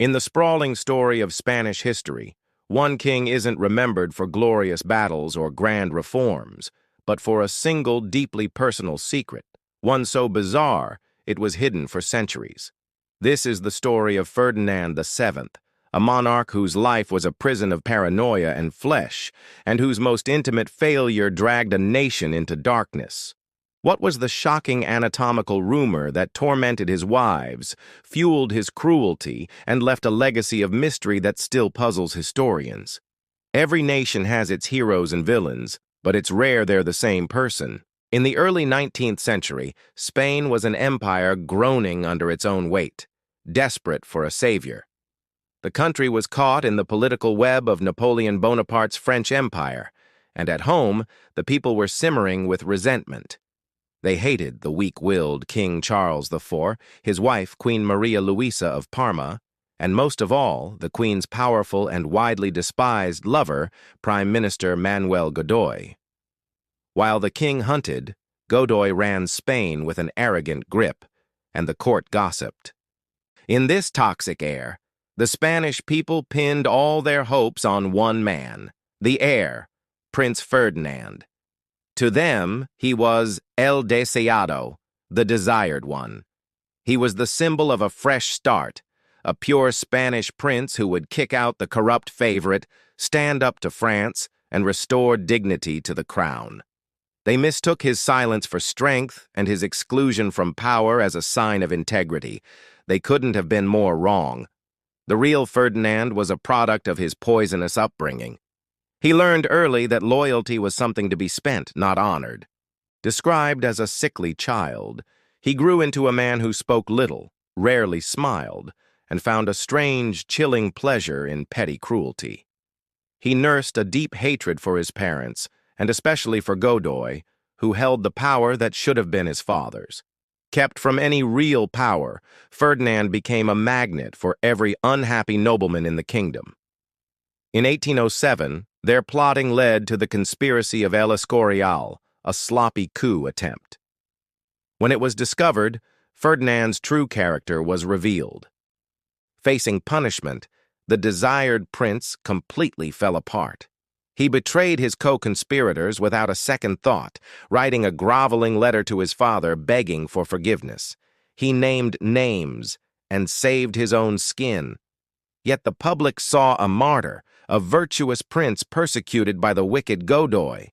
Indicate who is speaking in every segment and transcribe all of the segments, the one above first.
Speaker 1: In the sprawling story of Spanish history, one king isn't remembered for glorious battles or grand reforms, but for a single deeply personal secret, one so bizarre it was hidden for centuries. This is the story of Ferdinand VII, a monarch whose life was a prison of paranoia and flesh, and whose most intimate failure dragged a nation into darkness. What was the shocking anatomical rumor that tormented his wives, fueled his cruelty, and left a legacy of mystery that still puzzles historians? Every nation has its heroes and villains, but it's rare they're the same person. In the early 19th century, Spain was an empire groaning under its own weight, desperate for a savior. The country was caught in the political web of Napoleon Bonaparte's French Empire, and at home, the people were simmering with resentment. They hated the weak-willed King Charles IV, his wife Queen Maria Luisa of Parma, and most of all, the Queen's powerful and widely despised lover, Prime Minister Manuel Godoy. While the king hunted, Godoy ran Spain with an arrogant grip, and the court gossiped. In this toxic air, the Spanish people pinned all their hopes on one man, the heir, Prince Ferdinand. To them, he was El Deseado, the desired one. He was the symbol of a fresh start, a pure Spanish prince who would kick out the corrupt favorite, stand up to France, and restore dignity to the crown. They mistook his silence for strength and his exclusion from power as a sign of integrity. They couldn't have been more wrong. The real Ferdinand was a product of his poisonous upbringing. He learned early that loyalty was something to be spent, not honored. Described as a sickly child, he grew into a man who spoke little, rarely smiled, and found a strange, chilling pleasure in petty cruelty. He nursed a deep hatred for his parents, and especially for Godoy, who held the power that should have been his father's. Kept from any real power, Ferdinand became a magnet for every unhappy nobleman in the kingdom. In 1807, their plotting led to the conspiracy of El Escorial, a sloppy coup attempt. When it was discovered, Ferdinand's true character was revealed. Facing punishment, the desired prince completely fell apart. He betrayed his co-conspirators without a second thought, writing a groveling letter to his father begging for forgiveness. He named names and saved his own skin. Yet the public saw a martyr, a virtuous prince persecuted by the wicked Godoy.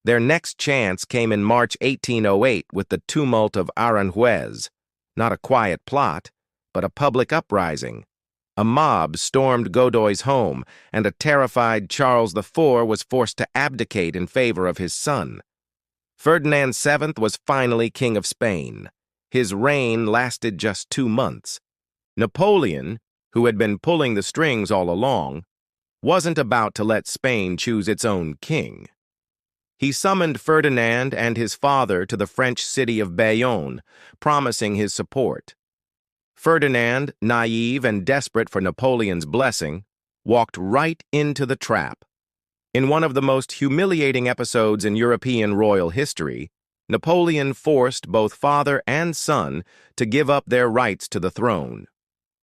Speaker 1: Their next chance came in March 1808 with the tumult of Aranjuez. Not a quiet plot, but a public uprising. A mob stormed Godoy's home, and a terrified Charles IV was forced to abdicate in favor of his son. Ferdinand VII was finally King of Spain. His reign lasted just 2 months. Napoleon, who had been pulling the strings all along, wasn't about to let Spain choose its own king. He summoned Ferdinand and his father to the French city of Bayonne, promising his support. Ferdinand, naive and desperate for Napoleon's blessing, walked right into the trap. In one of the most humiliating episodes in European royal history, Napoleon forced both father and son to give up their rights to the throne.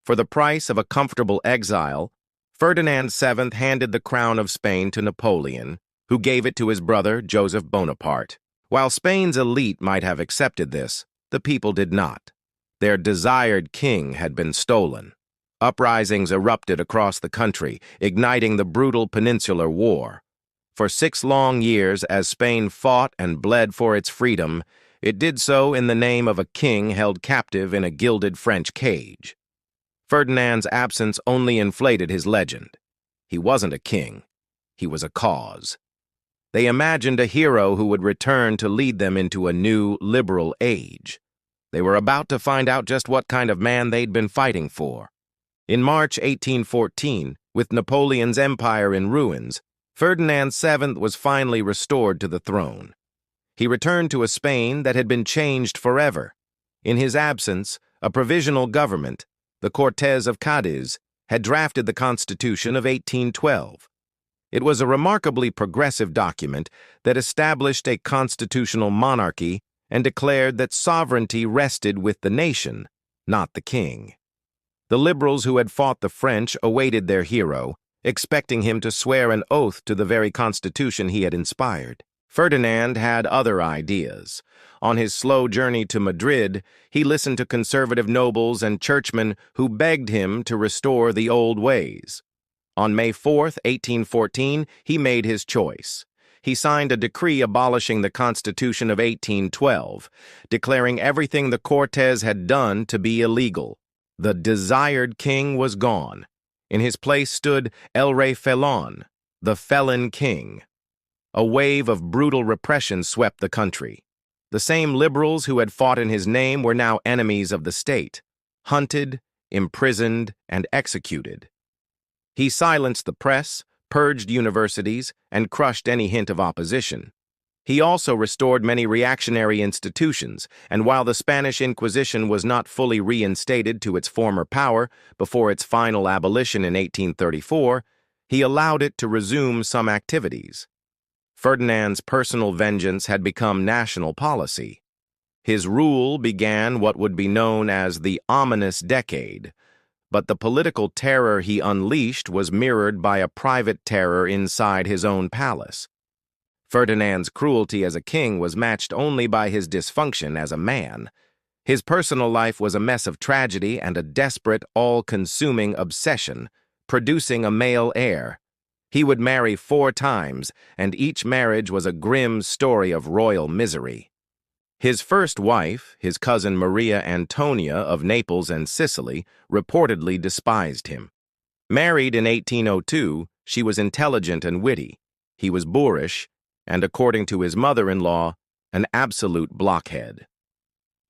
Speaker 1: For the price of a comfortable exile, Ferdinand VII handed the crown of Spain to Napoleon, who gave it to his brother, Joseph Bonaparte. While Spain's elite might have accepted this, the people did not. Their desired king had been stolen. Uprisings erupted across the country, igniting the brutal Peninsular War. For 6 long years, as Spain fought and bled for its freedom, it did so in the name of a king held captive in a gilded French cage. Ferdinand's absence only inflated his legend. He wasn't a king. He was a cause. They imagined a hero who would return to lead them into a new, liberal age. They were about to find out just what kind of man they'd been fighting for. In March 1814, with Napoleon's empire in ruins, Ferdinand VII was finally restored to the throne. He returned to a Spain that had been changed forever. In his absence, a provisional government, the Cortes of Cadiz, had drafted the Constitution of 1812. It was a remarkably progressive document that established a constitutional monarchy and declared that sovereignty rested with the nation, not the king. The liberals who had fought the French awaited their hero, expecting him to swear an oath to the very constitution he had inspired. Ferdinand had other ideas. On his slow journey to Madrid, he listened to conservative nobles and churchmen who begged him to restore the old ways. On May 4, 1814, he made his choice. He signed a decree abolishing the Constitution of 1812, declaring everything the Cortes had done to be illegal. The desired king was gone. In his place stood El Rey Felon, the felon king. A wave of brutal repression swept the country. The same liberals who had fought in his name were now enemies of the state, hunted, imprisoned, and executed. He silenced the press, purged universities, and crushed any hint of opposition. He also restored many reactionary institutions, and while the Spanish Inquisition was not fully reinstated to its former power before its final abolition in 1834, he allowed it to resume some activities. Ferdinand's personal vengeance had become national policy. His rule began what would be known as the ominous decade, but the political terror he unleashed was mirrored by a private terror inside his own palace. Ferdinand's cruelty as a king was matched only by his dysfunction as a man. His personal life was a mess of tragedy and a desperate, all-consuming obsession, producing a male heir. He would marry 4 times, and each marriage was a grim story of royal misery. His first wife, his cousin Maria Antonia of Naples and Sicily, reportedly despised him. Married in 1802, she was intelligent and witty. He was boorish, and according to his mother-in-law, an absolute blockhead.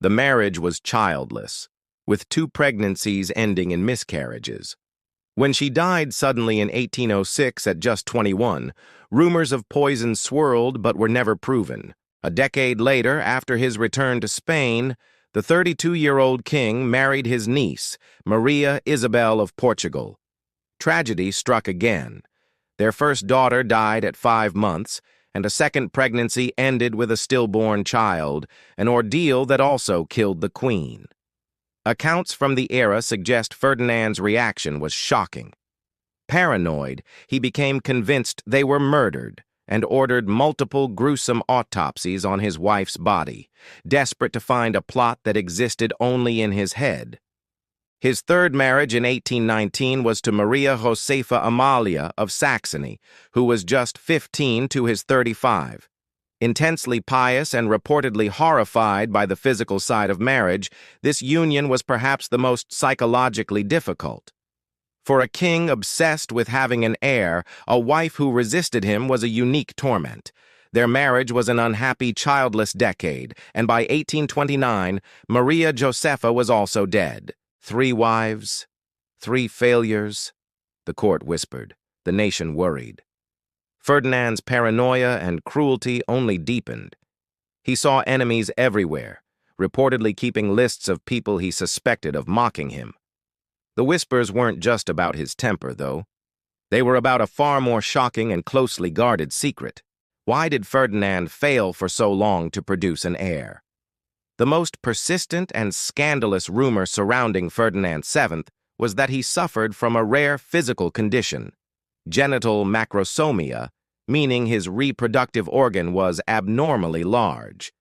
Speaker 1: The marriage was childless, with 2 pregnancies ending in miscarriages. When she died suddenly in 1806 at just 21, rumors of poison swirled but were never proven. A decade later, after his return to Spain, the 32-year-old king married his niece, Maria Isabel of Portugal. Tragedy struck again. Their first daughter died at 5 months, and a second pregnancy ended with a stillborn child, an ordeal that also killed the queen. Accounts from the era suggest Ferdinand's reaction was shocking. Paranoid, he became convinced they were murdered and ordered multiple gruesome autopsies on his wife's body, desperate to find a plot that existed only in his head. His third marriage in 1819 was to Maria Josefa Amalia of Saxony, who was just 15 to his 35. Intensely pious and reportedly horrified by the physical side of marriage, this union was perhaps the most psychologically difficult. For a king obsessed with having an heir, a wife who resisted him was a unique torment. Their marriage was an unhappy, childless decade, and by 1829, Maria Josefa was also dead. 3 wives, 3 failures, the court whispered. The nation worried. Ferdinand's paranoia and cruelty only deepened. He saw enemies everywhere, reportedly keeping lists of people he suspected of mocking him. The whispers weren't just about his temper, though. They were about a far more shocking and closely guarded secret. Why did Ferdinand fail for so long to produce an heir? The most persistent and scandalous rumor surrounding Ferdinand VII was that he suffered from a rare physical condition, genital macrosomia, meaning his reproductive organ was abnormally large.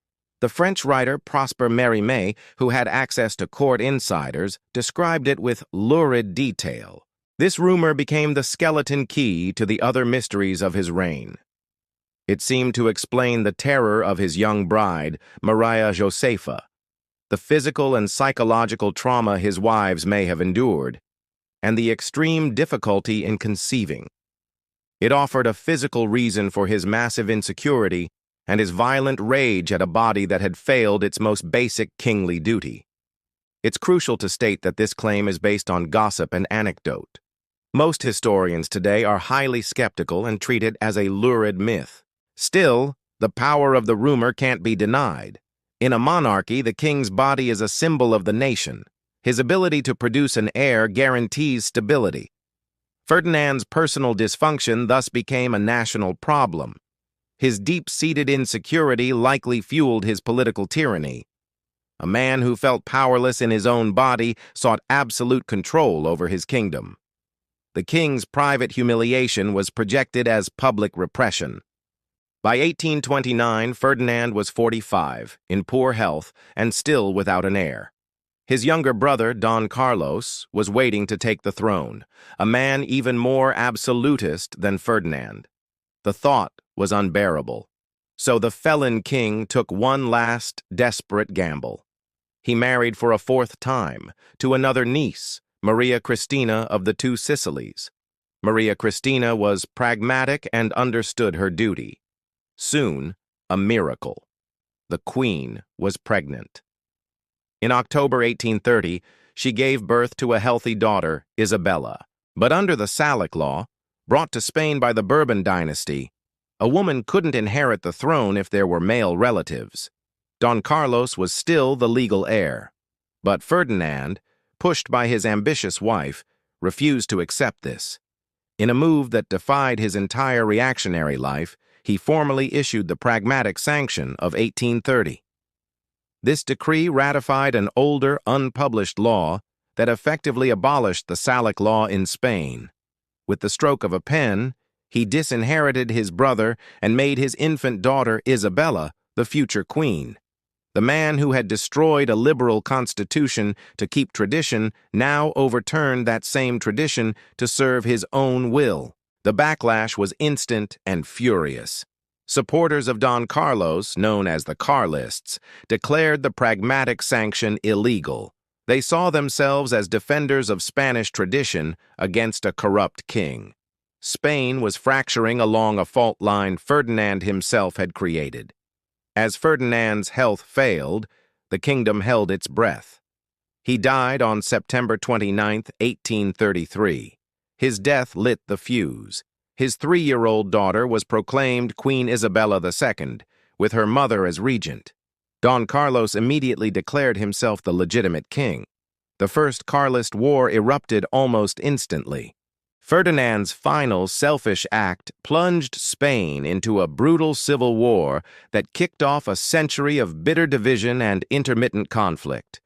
Speaker 1: The French writer Prosper Mérimée, who had access to court insiders, described it with lurid detail. This rumor became the skeleton key to the other mysteries of his reign. It seemed to explain the terror of his young bride, Maria Josefa, the physical and psychological trauma his wives may have endured, and the extreme difficulty in conceiving. It offered a physical reason for his massive insecurity and his violent rage at a body that had failed its most basic kingly duty. It's crucial to state that this claim is based on gossip and anecdote. Most historians today are highly skeptical and treat it as a lurid myth. Still, the power of the rumor can't be denied. In a monarchy, the king's body is a symbol of the nation. His ability to produce an heir guarantees stability. Ferdinand's personal dysfunction thus became a national problem. His deep-seated insecurity likely fueled his political tyranny. A man who felt powerless in his own body sought absolute control over his kingdom. The king's private humiliation was projected as public repression. By 1829, Ferdinand was 45, in poor health, and still without an heir. His younger brother, Don Carlos, was waiting to take the throne, a man even more absolutist than Ferdinand. The thought was unbearable. So the felon king took one last, desperate gamble. He married for a fourth time to another niece, Maria Cristina of the Two Sicilies. Maria Cristina was pragmatic and understood her duty. Soon, a miracle. The queen was pregnant. In October 1830, she gave birth to a healthy daughter, Isabella. But under the Salic law, brought to Spain by the Bourbon dynasty, a woman couldn't inherit the throne if there were male relatives. Don Carlos was still the legal heir. But Ferdinand, pushed by his ambitious wife, refused to accept this. In a move that defied his entire reactionary life, he formally issued the Pragmatic Sanction of 1830. This decree ratified an older, unpublished law that effectively abolished the Salic law in Spain. With the stroke of a pen, he disinherited his brother and made his infant daughter, Isabella, the future queen. The man who had destroyed a liberal constitution to keep tradition now overturned that same tradition to serve his own will. The backlash was instant and furious. Supporters of Don Carlos, known as the Carlists, declared the Pragmatic Sanction illegal. They saw themselves as defenders of Spanish tradition against a corrupt king. Spain was fracturing along a fault line Ferdinand himself had created. As Ferdinand's health failed, the kingdom held its breath. He died on September 29, 1833. His death lit the fuse. His 3-year-old daughter was proclaimed Queen Isabella II, with her mother as regent. Don Carlos immediately declared himself the legitimate king. The First Carlist War erupted almost instantly. Ferdinand's final selfish act plunged Spain into a brutal civil war that kicked off a century of bitter division and intermittent conflict.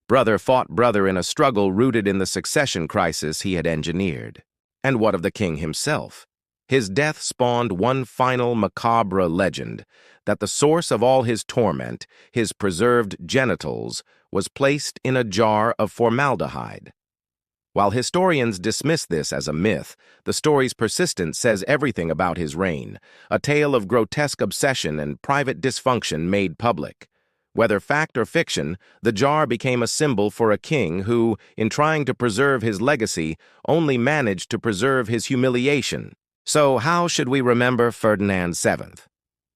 Speaker 1: Brother fought brother in a struggle rooted in the succession crisis he had engineered. And what of the king himself? His death spawned one final macabre legend, that the source of all his torment, his preserved genitals, was placed in a jar of formaldehyde. While historians dismiss this as a myth, the story's persistence says everything about his reign, a tale of grotesque obsession and private dysfunction made public. Whether fact or fiction, the jar became a symbol for a king who, in trying to preserve his legacy, only managed to preserve his humiliation. So how should we remember Ferdinand VII?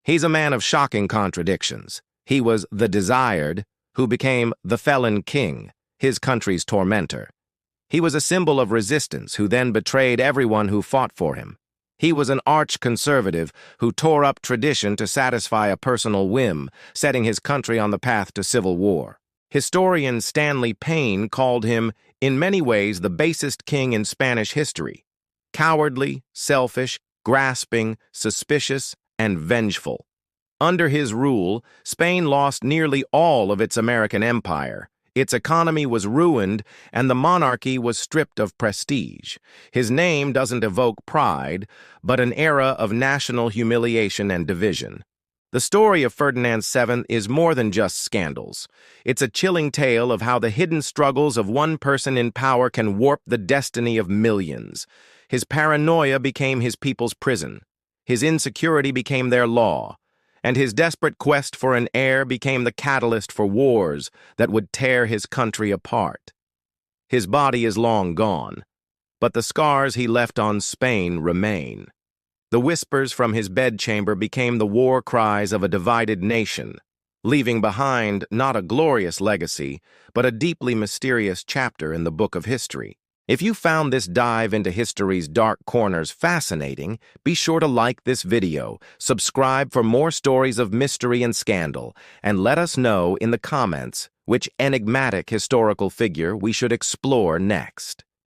Speaker 1: He's a man of shocking contradictions. He was the desired, who became the felon king, his country's tormentor. He was a symbol of resistance, who then betrayed everyone who fought for him. He was an arch-conservative who tore up tradition to satisfy a personal whim, setting his country on the path to civil war. Historian Stanley Payne called him, in many ways, the basest king in Spanish history. Cowardly, selfish, grasping, suspicious, and vengeful. Under his rule, Spain lost nearly all of its American empire. Its economy was ruined, and the monarchy was stripped of prestige. His name doesn't evoke pride, but an era of national humiliation and division. The story of Ferdinand VII is more than just scandals. It's a chilling tale of how the hidden struggles of one person in power can warp the destiny of millions. His paranoia became his people's prison. His insecurity became their law. And his desperate quest for an heir became the catalyst for wars that would tear his country apart. His body is long gone, but the scars he left on Spain remain. The whispers from his bedchamber became the war cries of a divided nation, leaving behind not a glorious legacy, but a deeply mysterious chapter in the book of history. If you found this dive into history's dark corners fascinating, be sure to like this video, subscribe for more stories of mystery and scandal, and let us know in the comments which enigmatic historical figure we should explore next.